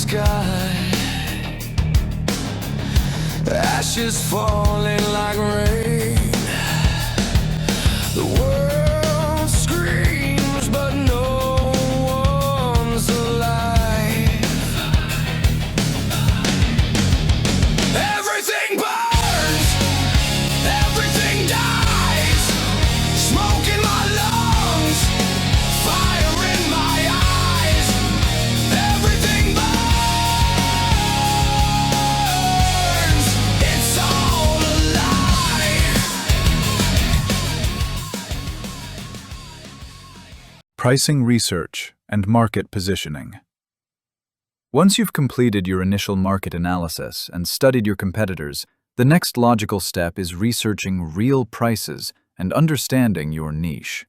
sky, ashes falling like rain. The world screams, but no one's alive. Everything burns, everything dies. Smoke in my lungs, fire in my eyes. Everything burns, it's all a lie. Pricing research and market positioning. Once you've completed your initial market analysis and studied your competitors, the next logical step is researching real prices and understanding your niche.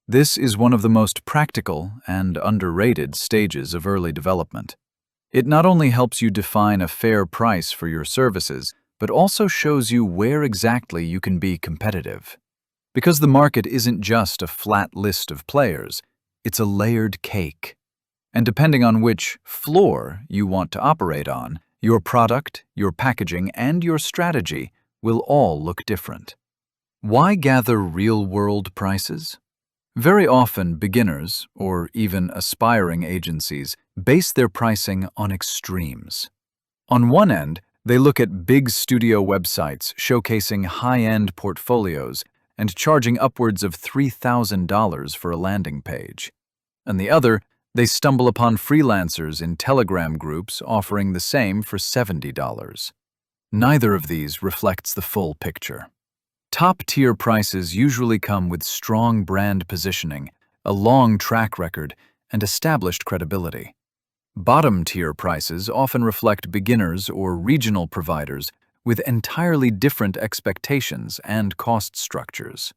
This is one of the most practical and underrated stages of early development. It not only helps you define a fair price for your services, but also shows you where exactly you can be competitive. Because the market isn't just a flat list of players, it's a layered cake. And depending on which floor you want to operate on, your product, your packaging, and your strategy will all look different. Why gather real-world prices? Very often, beginners, or even aspiring agencies, base their pricing on extremes. On one end, they look at big studio websites showcasing high-end portfolios and charging upwards of $3,000 for a landing page. On the other, they stumble upon freelancers in Telegram groups offering the same for $70. Neither of these reflects the full picture. Top-tier prices usually come with strong brand positioning, a long track record, and established credibility. Bottom-tier prices often reflect beginners or regional providers with entirely different expectations and cost structures.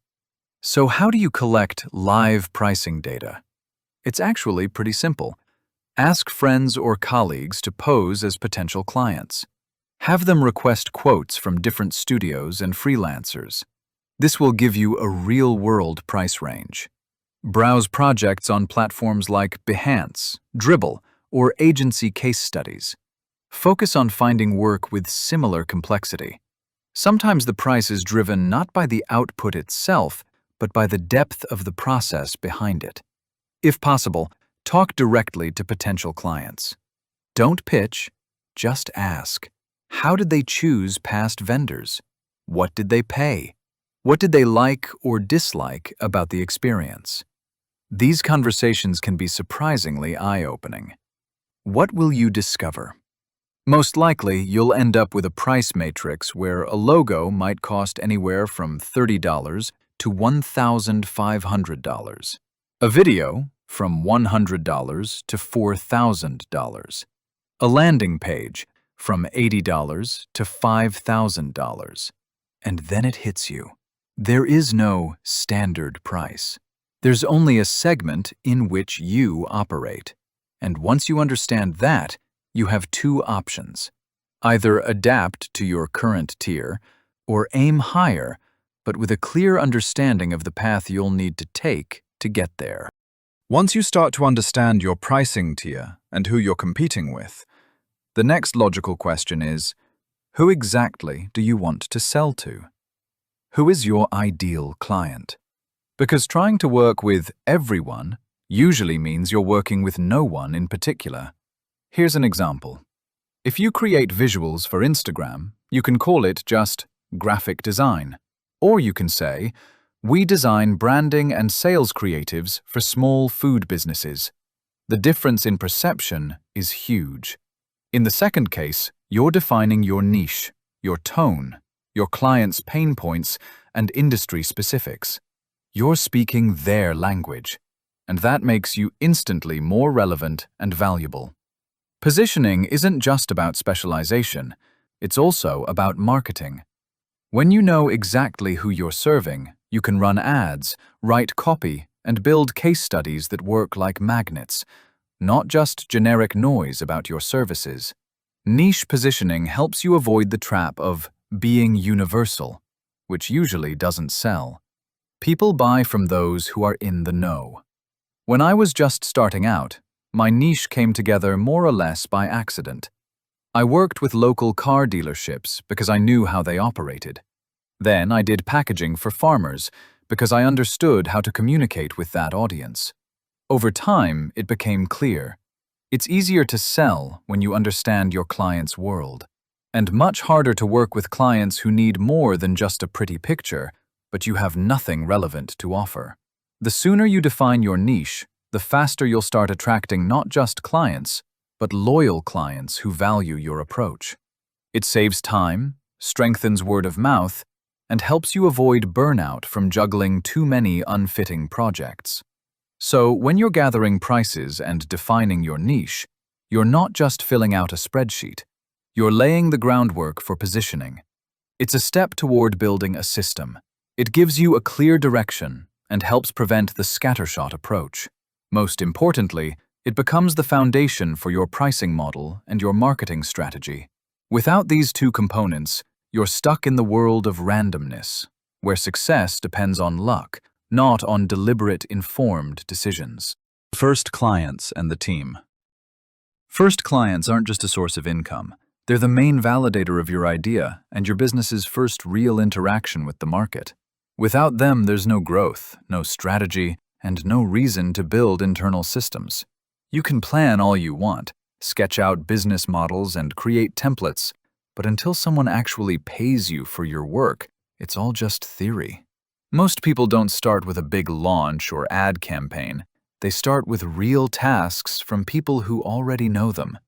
So how do you collect live pricing data? It's actually pretty simple. Ask friends or colleagues to pose as potential clients. Have them request quotes from different studios and freelancers. This will give you a real-world price range. Browse projects on platforms like Behance, Dribbble, or agency case studies. Focus on finding work with similar complexity. Sometimes the price is driven not by the output itself, but by the depth of the process behind it. If possible, talk directly to potential clients. Don't pitch, just ask. How did they choose past vendors? What did they pay? What did they like or dislike about the experience? These conversations can be surprisingly eye-opening. What will you discover? Most likely, you'll end up with a price matrix where a logo might cost anywhere from $30 to $1,500. A video from $100 to $4,000. A landing page from $80 to $5,000. And then it hits you. There is no standard price. There's only a segment in which you operate. And once you understand that, you have two options. Either adapt to your current tier, or aim higher, but with a clear understanding of the path you'll need to take to get there. Once you start to understand your pricing tier and who you're competing with, the next logical question is, who exactly do you want to sell to? Who is your ideal client? Because trying to work with everyone usually means you're working with no one in particular. Here's an example. If you create visuals for Instagram, you can call it just graphic design. Or you can say, we design branding and sales creatives for small food businesses. The difference in perception is huge. In the second case, you're defining your niche, your tone, your client's pain points, and industry specifics. You're speaking their language, and that makes you instantly more relevant and valuable. Positioning isn't just about specialization, it's also about marketing. When you know exactly who you're serving, you can run ads, write copy, and build case studies that work like magnets, not just generic noise about your services. Niche positioning helps you avoid the trap of being universal, which usually doesn't sell. People buy from those who are in the know. When I was just starting out, My niche came together more or less by accident. I worked with local car dealerships because I knew how they operated. Then I did packaging for farmers because I understood how to communicate with that audience. Over time, it became clear. It's easier to sell when you understand your client's world, and much harder to work with clients who need more than just a pretty picture, but you have nothing relevant to offer. The sooner you define your niche, the faster you'll start attracting not just clients, but loyal clients who value your approach. It saves time, strengthens word of mouth, and helps you avoid burnout from juggling too many unfitting projects. So, when you're gathering prices and defining your niche, you're not just filling out a spreadsheet. You're laying the groundwork for positioning. It's a step toward building a system. It gives you a clear direction and helps prevent the scattershot approach. Most importantly, it becomes the foundation for your pricing model and your marketing strategy. Without these two components, you're stuck in the world of randomness, where success depends on luck, not on deliberate, informed decisions. First clients and the team. First clients aren't just a source of income. They're the main validator of your idea and your business's first real interaction with the market. Without them, there's no growth, no strategy, and no reason to build internal systems. You can plan all you want, sketch out business models and create templates, but until someone actually pays you for your work, it's all just theory. Most people don't start with a big launch or ad campaign. They start with real tasks from people who already know them.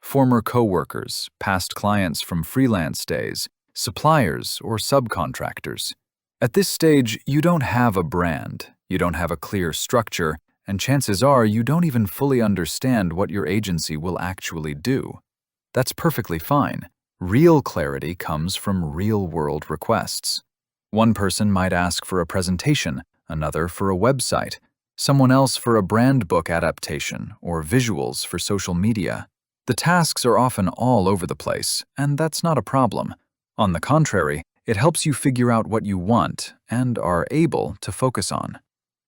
Former coworkers, past clients from freelance days, suppliers or subcontractors. At this stage, you don't have a brand, you don't have a clear structure, and chances are you don't even fully understand what your agency will actually do. That's perfectly fine. Real clarity comes from real-world requests. One person might ask for a presentation, another for a website, someone else for a brand book adaptation or visuals for social media. The tasks are often all over the place, and that's not a problem. On the contrary, it helps you figure out what you want and are able to focus on.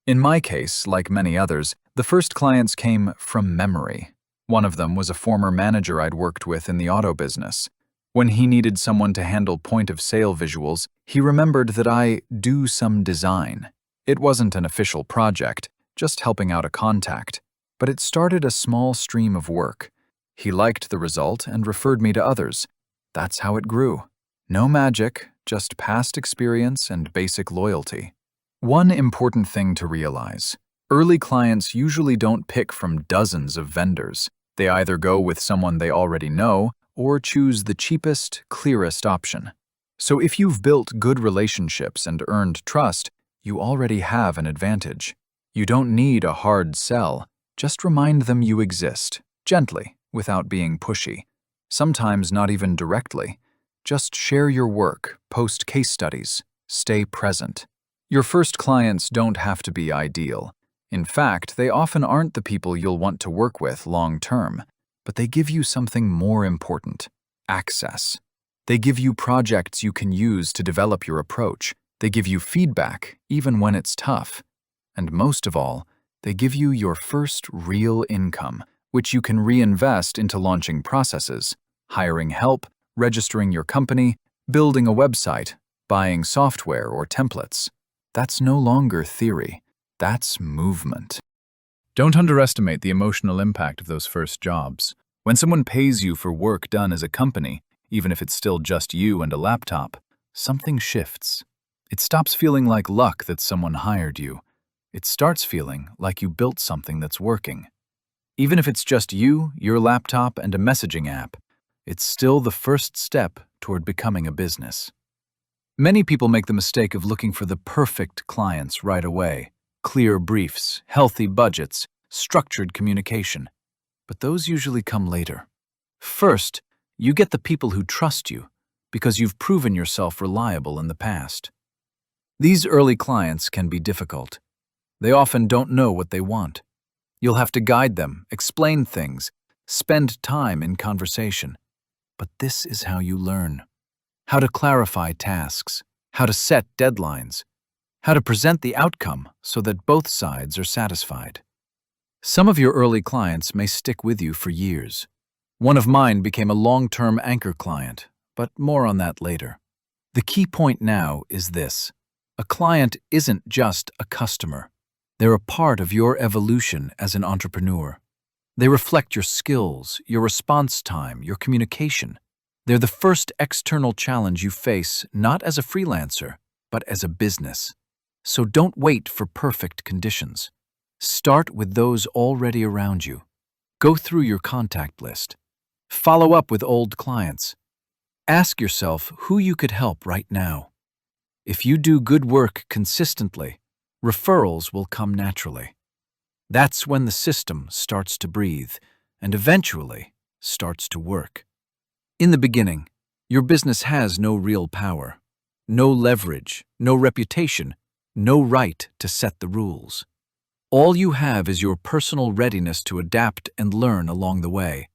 In my case, like many others, the first clients came from memory. One of them was a former manager I'd worked with in the auto business. When he needed someone to handle point-of-sale visuals, he remembered that I do some design. It wasn't an official project, just helping out a contact, but it started a small stream of work. He liked the result and referred me to others. That's how it grew. No magic, just past experience and basic loyalty. One important thing to realize: early clients usually don't pick from dozens of vendors. They either go with someone they already know or choose the cheapest, clearest option. So if you've built good relationships and earned trust, you already have an advantage. You don't need a hard sell. Just remind them you exist, gently, without being pushy. Sometimes not even directly. Just share your work, post case studies, stay present. Your first clients don't have to be ideal. In fact, they often aren't the people you'll want to work with long term, but they give you something more important: access. They give you projects you can use to develop your approach. They give you feedback, even when it's tough. And most of all, they give you your first real income, which you can reinvest into launching processes, hiring help, registering your company, building a website, buying software or templates. That's no longer theory. That's movement. Don't underestimate the emotional impact of those first jobs. When someone pays you for work done as a company, even if it's still just you and a laptop, something shifts. It stops feeling like luck that someone hired you. It starts feeling like you built something that's working. Even if it's just you, your laptop, and a messaging app, it's still the first step toward becoming a business. Many people make the mistake of looking for the perfect clients right away. Clear briefs, healthy budgets, structured communication. But those usually come later. First, you get the people who trust you because you've proven yourself reliable in the past. These early clients can be difficult. They often don't know what they want. You'll have to guide them, explain things, spend time in conversation. But this is how you learn. How to clarify tasks, how to set deadlines, how to present the outcome so that both sides are satisfied. Some of your early clients may stick with you for years. One of mine became a long-term anchor client, but more on that later. The key point now is this: a client isn't just a customer. They're a part of your evolution as an entrepreneur. They reflect your skills, your response time, your communication. They're the first external challenge you face, not as a freelancer, but as a business. So don't wait for perfect conditions. Start with those already around you. Go through your contact list. Follow up with old clients. Ask yourself who you could help right now. If you do good work consistently, referrals will come naturally. That's when the system starts to breathe and eventually starts to work. In the beginning, your business has no real power, no leverage, no reputation, no right to set the rules. All you have is your personal readiness to adapt and learn along the way.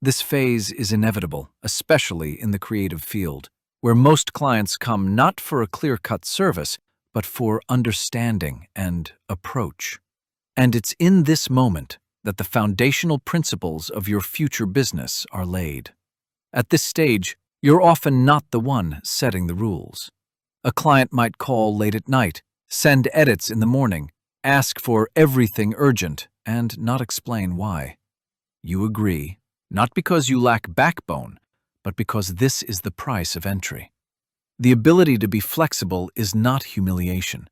This phase is inevitable, especially in the creative field, where most clients come not for a clear-cut service, but for understanding and approach. And it's in this moment that the foundational principles of your future business are laid. At this stage, you're often not the one setting the rules. A client might call late at night, send edits in the morning, ask for everything urgent, and not explain why. You agree, not because you lack backbone, but because this is the price of entry. The ability to be flexible is not humiliation.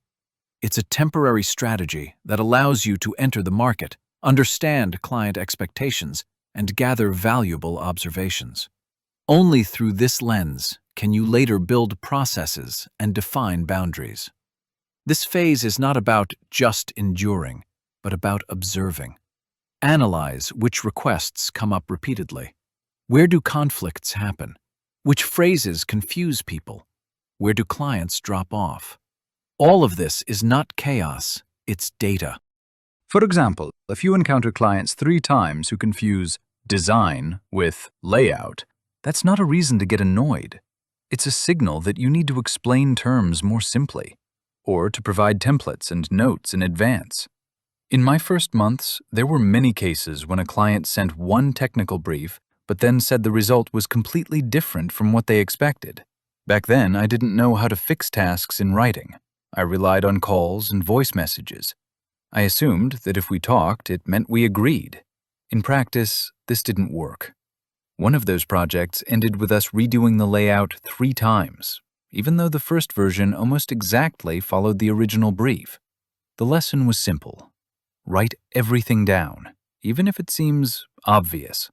It's a temporary strategy that allows you to enter the market, understand client expectations, and gather valuable observations. Only through this lens can you later build processes and define boundaries. This phase is not about just enduring, but about observing. Analyze which requests come up repeatedly. Where do conflicts happen? Which phrases confuse people? Where do clients drop off? All of this is not chaos, it's data. For example, if you encounter clients 3 times who confuse design with layout, that's not a reason to get annoyed. It's a signal that you need to explain terms more simply, or to provide templates and notes in advance. In my first months, there were many cases when a client sent one technical brief, but then said the result was completely different from what they expected. Back then, I didn't know how to fix tasks in writing. I relied on calls and voice messages. I assumed that if we talked, it meant we agreed. In practice, this didn't work. One of those projects ended with us redoing the layout 3 times, even though the first version almost exactly followed the original brief. The lesson was simple. Write everything down, even if it seems obvious.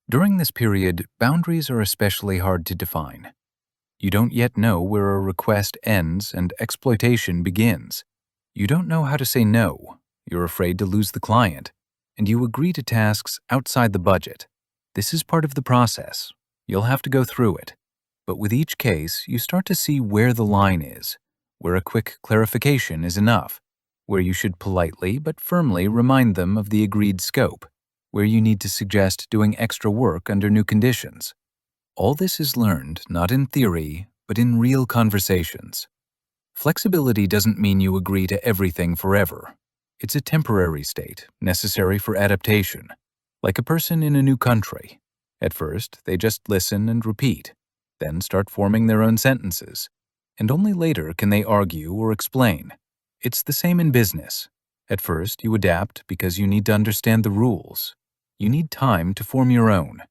During this period, boundaries are especially hard to define. You don't yet know where a request ends and exploitation begins. You don't know how to say no, you're afraid to lose the client, and you agree to tasks outside the budget. This is part of the process. You'll have to go through it. But with each case, you start to see where the line is, where a quick clarification is enough, where you should politely but firmly remind them of the agreed scope, where you need to suggest doing extra work under new conditions. All this is learned not in theory, but in real conversations. Flexibility doesn't mean you agree to everything forever. It's a temporary state, necessary for adaptation, like a person in a new country. At first, they just listen and repeat, then start forming their own sentences, and only later can they argue or explain. It's the same in business. At first, you adapt because you need to understand the rules. You need time to form your own.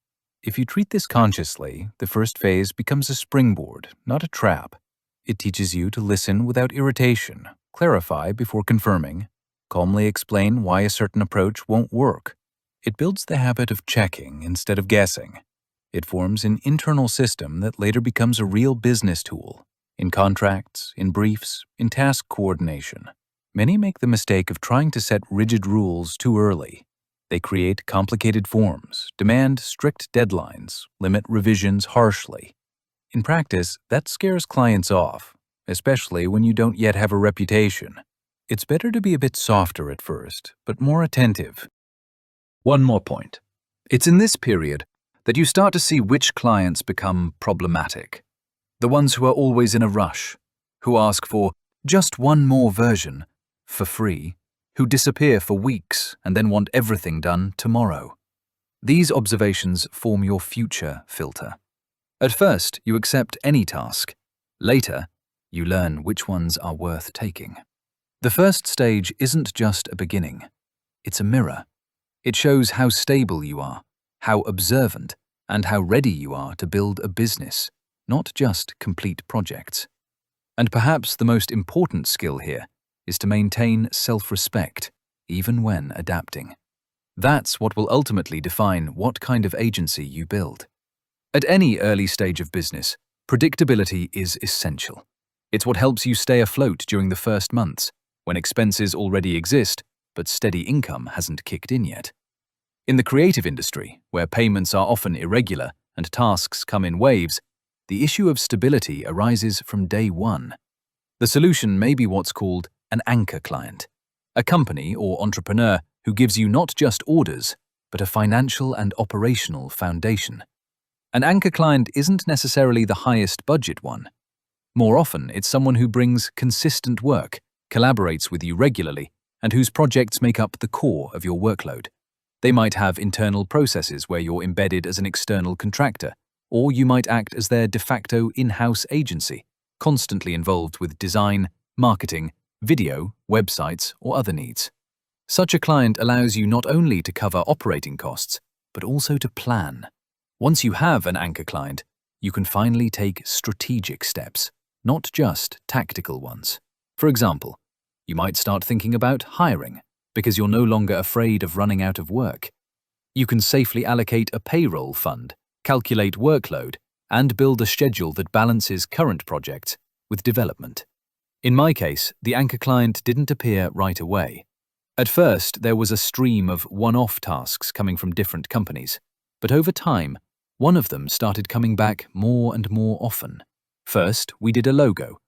If you treat this consciously, the first phase becomes a springboard, not a trap. It teaches you to listen without irritation, clarify before confirming, calmly explain why a certain approach won't work. It builds the habit of checking instead of guessing. It forms an internal system that later becomes a real business tool, in contracts, in briefs, in task coordination. Many make the mistake of trying to set rigid rules too early. They create complicated forms, demand strict deadlines, limit revisions harshly. In practice, that scares clients off, especially when you don't yet have a reputation. It's better to be a bit softer at first, but more attentive. One more point. It's in this period that you start to see which clients become problematic. The ones who are always in a rush, who ask for just one more version, for free, who disappear for weeks and then want everything done tomorrow. These observations form your future filter. At first, you accept any task. Later, you learn which ones are worth taking. The first stage isn't just a beginning. It's a mirror. It shows how stable you are, how observant, and how ready you are to build a business, not just complete projects. And perhaps the most important skill here is to maintain self-respect, even when adapting. That's what will ultimately define what kind of agency you build. At any early stage of business, predictability is essential. It's what helps you stay afloat during the first months, when expenses already exist, but steady income hasn't kicked in yet. In the creative industry, where payments are often irregular and tasks come in waves, the issue of stability arises from day one. The solution may be what's called an anchor client, a company or entrepreneur who gives you not just orders, but a financial and operational foundation. An anchor client isn't necessarily the highest budget one. More often, it's someone who brings consistent work, collaborates with you regularly, and whose projects make up the core of your workload. They might have internal processes where you're embedded as an external contractor, or you might act as their de facto in-house agency, constantly involved with design, marketing, video, websites, or other needs. Such a client allows you not only to cover operating costs, but also to plan. Once you have an anchor client, you can finally take strategic steps, not just tactical ones. For example, you might start thinking about hiring because you're no longer afraid of running out of work. You can safely allocate a payroll fund, calculate workload, and build a schedule that balances current projects with development. In my case, the anchor client didn't appear right away. At first, there was a stream of one-off tasks coming from different companies, but over time, one of them started coming back more and more often. First, we did a logo.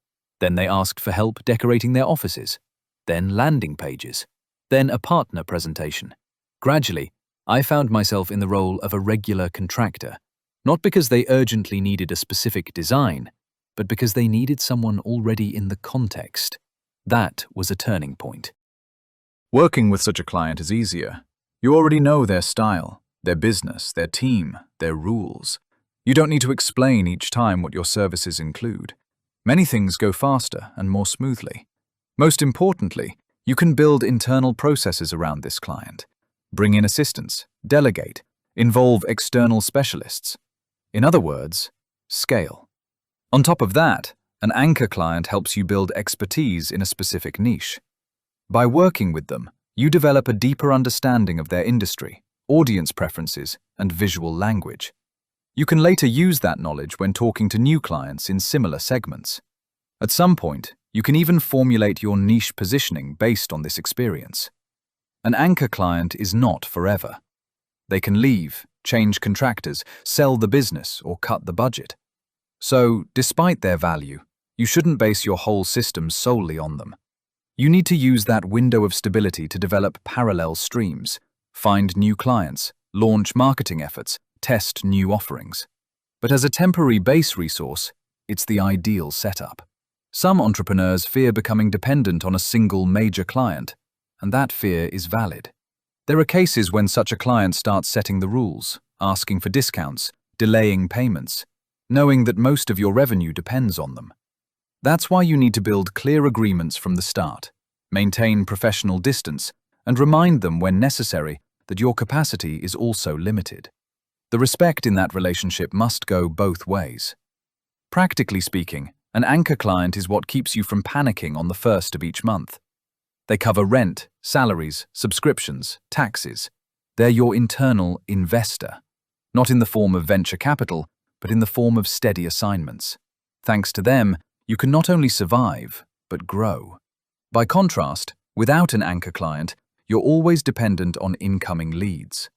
Then they asked for help decorating their offices. Then landing pages. Then a partner presentation. Gradually, I found myself in the role of a regular contractor, not because they urgently needed a specific design, but because they needed someone already in the context. That was a turning point. Working with such a client is easier. You already know their style, their business, their team, their rules. You don't need to explain each time what your services include. Many things go faster and more smoothly. Most importantly, you can build internal processes around this client. Bring in assistants, delegate, involve external specialists. In other words, scale. On top of that, an anchor client helps you build expertise in a specific niche. By working with them, you develop a deeper understanding of their industry, audience preferences, and visual language. You can later use that knowledge when talking to new clients in similar segments. At some point, you can even formulate your niche positioning based on this experience. An anchor client is not forever. They can leave, change contractors, sell the business, or cut the budget. So, despite their value, you shouldn't base your whole system solely on them. You need to use that window of stability to develop parallel streams, find new clients, launch marketing efforts, test new offerings. But as a temporary base resource, it's the ideal setup. Some entrepreneurs fear becoming dependent on a single major client, and that fear is valid. There are cases when such a client starts setting the rules, asking for discounts, delaying payments, knowing that most of your revenue depends on them. That's why you need to build clear agreements from the start, maintain professional distance, and remind them when necessary that your capacity is also limited. The respect in that relationship must go both ways. Practically speaking, an anchor client is what keeps you from panicking on the first of each month. They cover rent, salaries, subscriptions, taxes. They're your internal investor, not in the form of venture capital, but in the form of steady assignments. Thanks to them, you can not only survive, but grow. By contrast, without an anchor client, you're always dependent on incoming leads.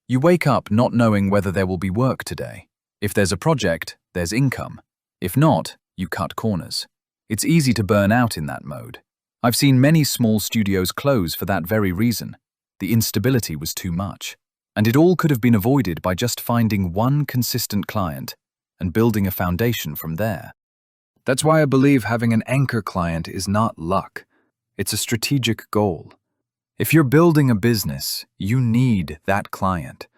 You wake up not knowing whether there will be work today. If there's a project, there's income. If not, you cut corners. It's easy to burn out in that mode. I've seen many small studios close for that very reason. The instability was too much. And it all could have been avoided by just finding one consistent client and building a foundation from there. That's why I believe having an anchor client is not luck. It's a strategic goal. If you're building a business, you need that client,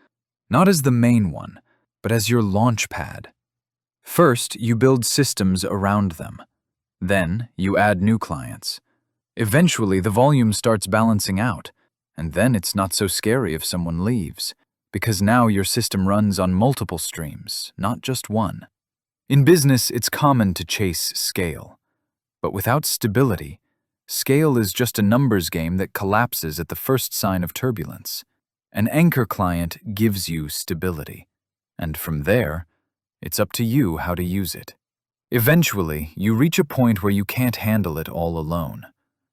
not as the main one, but as your launch pad. First, you build systems around them. Then, you add new clients. Eventually, the volume starts balancing out, and then it's not so scary if someone leaves, because now your system runs on multiple streams, not just one. In business, it's common to chase scale. But without stability, scale is just a numbers game that collapses at the first sign of turbulence. An anchor client gives you stability, and from there, it's up to you how to use it. Eventually, you reach a point where you can't handle it all alone.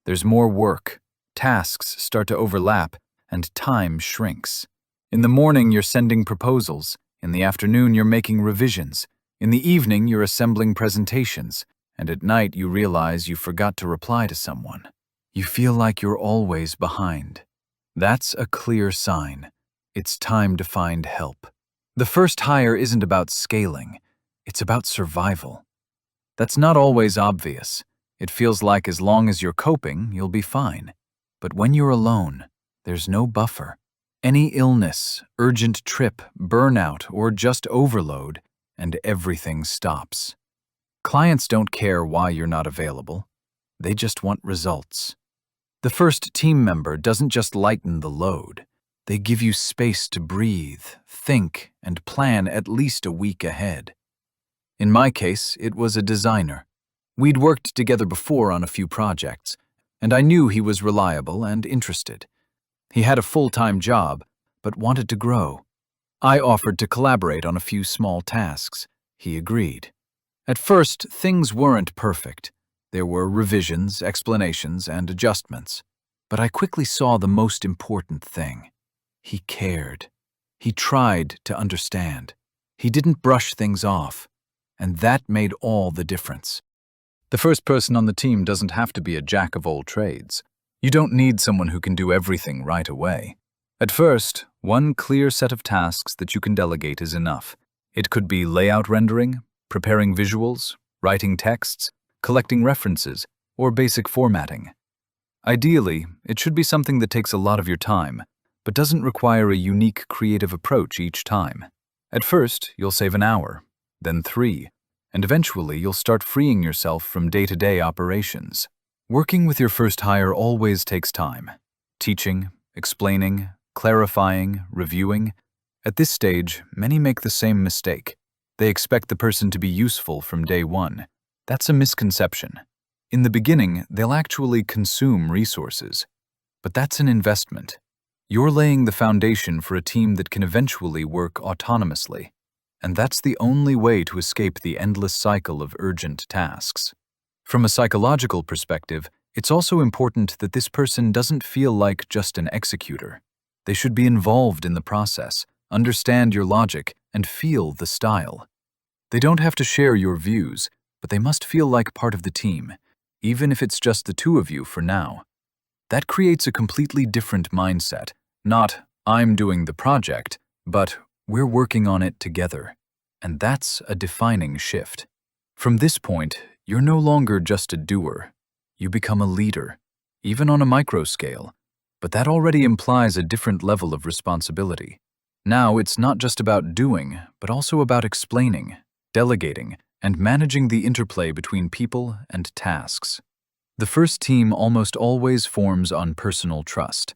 There's more work, tasks start to overlap, and time shrinks. In the morning, you're sending proposals. In the afternoon, you're making revisions. In the evening, you're assembling presentations. And at night, you realize you forgot to reply to someone. You feel like you're always behind. That's a clear sign. It's time to find help. The first hire isn't about scaling. It's about survival. That's not always obvious. It feels like as long as you're coping, you'll be fine. But when you're alone, there's no buffer. Any illness, urgent trip, burnout, or just overload, and everything stops. Clients don't care why you're not available. They just want results. The first team member doesn't just lighten the load. They give you space to breathe, think, and plan at least a week ahead. In my case, it was a designer. We'd worked together before on a few projects, and I knew he was reliable and interested. He had a full-time job, but wanted to grow. I offered to collaborate on a few small tasks. He agreed. At first, things weren't perfect. There were revisions, explanations, and adjustments. But I quickly saw the most important thing. He cared. He tried to understand. He didn't brush things off. And that made all the difference. The first person on the team doesn't have to be a jack of all trades. You don't need someone who can do everything right away. At first, one clear set of tasks that you can delegate is enough. It could be layout rendering, preparing visuals, writing texts, collecting references, or basic formatting. Ideally, it should be something that takes a lot of your time, but doesn't require a unique creative approach each time. At first, you'll save an hour, then 3, and eventually you'll start freeing yourself from day-to-day operations. Working with your first hire always takes time. Teaching, explaining, clarifying, reviewing. At this stage, many make the same mistake. They expect the person to be useful from day one. That's a misconception. In the beginning, they'll actually consume resources. But that's an investment. You're laying the foundation for a team that can eventually work autonomously. And that's the only way to escape the endless cycle of urgent tasks. From a psychological perspective, it's also important that this person doesn't feel like just an executor. They should be involved in the process, understand your logic, and feel the style. They don't have to share your views, but they must feel like part of the team, even if it's just the two of you for now. That creates a completely different mindset. Not, I'm doing the project, but we're working on it together. And that's a defining shift. From this point, you're no longer just a doer. You become a leader, even on a micro scale. But that already implies a different level of responsibility. Now it's not just about doing, but also about explaining, delegating, and managing the interplay between people and tasks. The first team almost always forms on personal trust,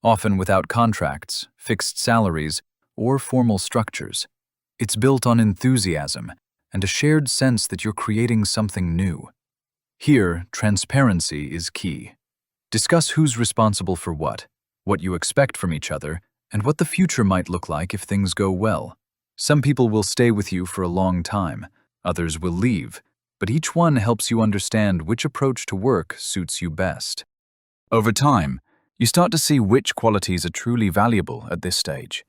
often without contracts, fixed salaries, or formal structures. It's built on enthusiasm and a shared sense that you're creating something new. Here, transparency is key. Discuss who's responsible for what you expect from each other, and what the future might look like if things go well. Some people will stay with you for a long time, others will leave, but each one helps you understand which approach to work suits you best. Over time, you start to see which qualities are truly valuable at this stage.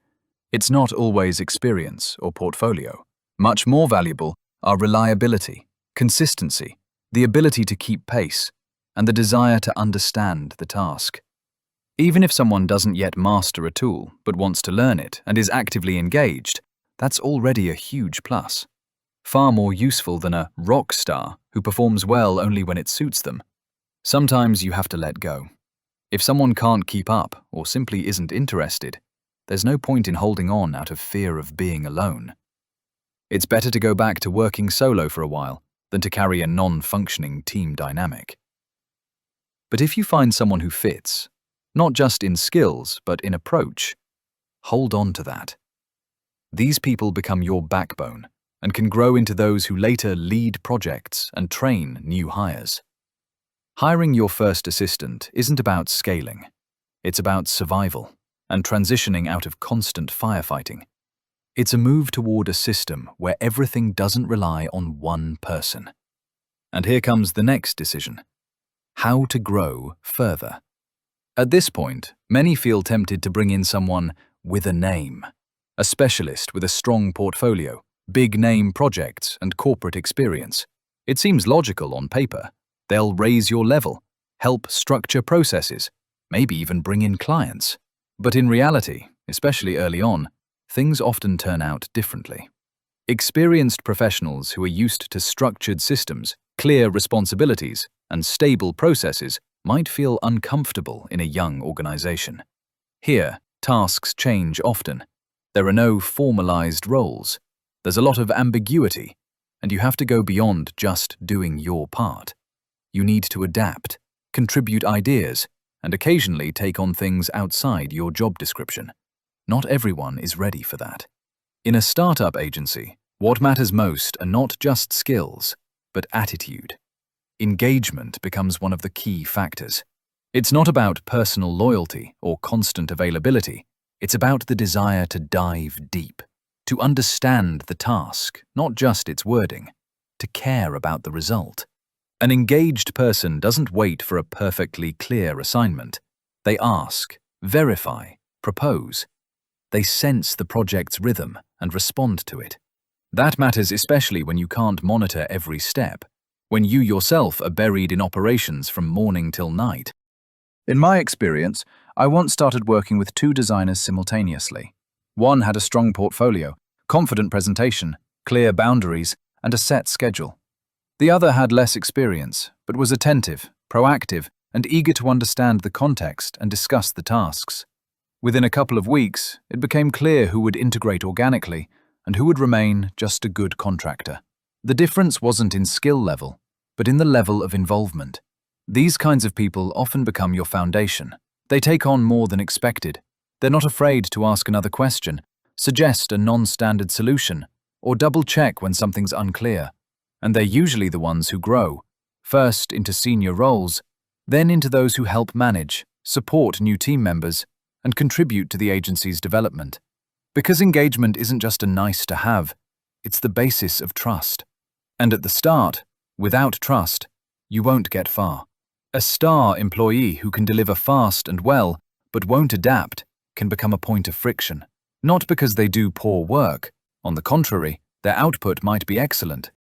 It's not always experience or portfolio. Much more valuable are reliability, consistency, the ability to keep pace, and the desire to understand the task. Even if someone doesn't yet master a tool but wants to learn it and is actively engaged, that's already a huge plus. Far more useful than a rock star who performs well only when it suits them. Sometimes you have to let go. If someone can't keep up or simply isn't interested, there's no point in holding on out of fear of being alone. It's better to go back to working solo for a while than to carry a non-functioning team dynamic. But if you find someone who fits, not just in skills but in approach, hold on to that. These people become your backbone and can grow into those who later lead projects and train new hires. Hiring your first assistant isn't about scaling. It's about survival and transitioning out of constant firefighting. It's a move toward a system where everything doesn't rely on one person. And here comes the next decision: how to grow further. At this point, many feel tempted to bring in someone with a name, a specialist with a strong portfolio, big-name projects, and corporate experience. It seems logical on paper. They'll raise your level, help structure processes, maybe even bring in clients. But in reality, especially early on, things often turn out differently. Experienced professionals who are used to structured systems, clear responsibilities, and stable processes might feel uncomfortable in a young organization. Here, tasks change often. There are no formalized roles. There's a lot of ambiguity, and you have to go beyond just doing your part. You need to adapt, contribute ideas, and occasionally take on things outside your job description. Not everyone is ready for that. In a startup agency, what matters most are not just skills, but attitude. Engagement becomes one of the key factors. It's not about personal loyalty or constant availability. It's about the desire to dive deep, to understand the task, not just its wording, to care about the result. An engaged person doesn't wait for a perfectly clear assignment. They ask, verify, propose. They sense the project's rhythm and respond to it. That matters especially when you can't monitor every step, when you yourself are buried in operations from morning till night. In my experience, I once started working with 2 designers simultaneously. One had a strong portfolio, confident presentation, clear boundaries, and a set schedule. The other had less experience, but was attentive, proactive, and eager to understand the context and discuss the tasks. Within a couple of weeks, it became clear who would integrate organically and who would remain just a good contractor. The difference wasn't in skill level, but in the level of involvement. These kinds of people often become your foundation. They take on more than expected. They're not afraid to ask another question, suggest a non-standard solution, or double-check when something's unclear. And they're usually the ones who grow, first into senior roles, then into those who help manage, support new team members, and contribute to the agency's development. Because engagement isn't just a nice-to-have, it's the basis of trust. And at the start, without trust, you won't get far. A star employee who can deliver fast and well, but won't adapt, can become a point of friction. Not because they do poor work. On the contrary, their output might be excellent,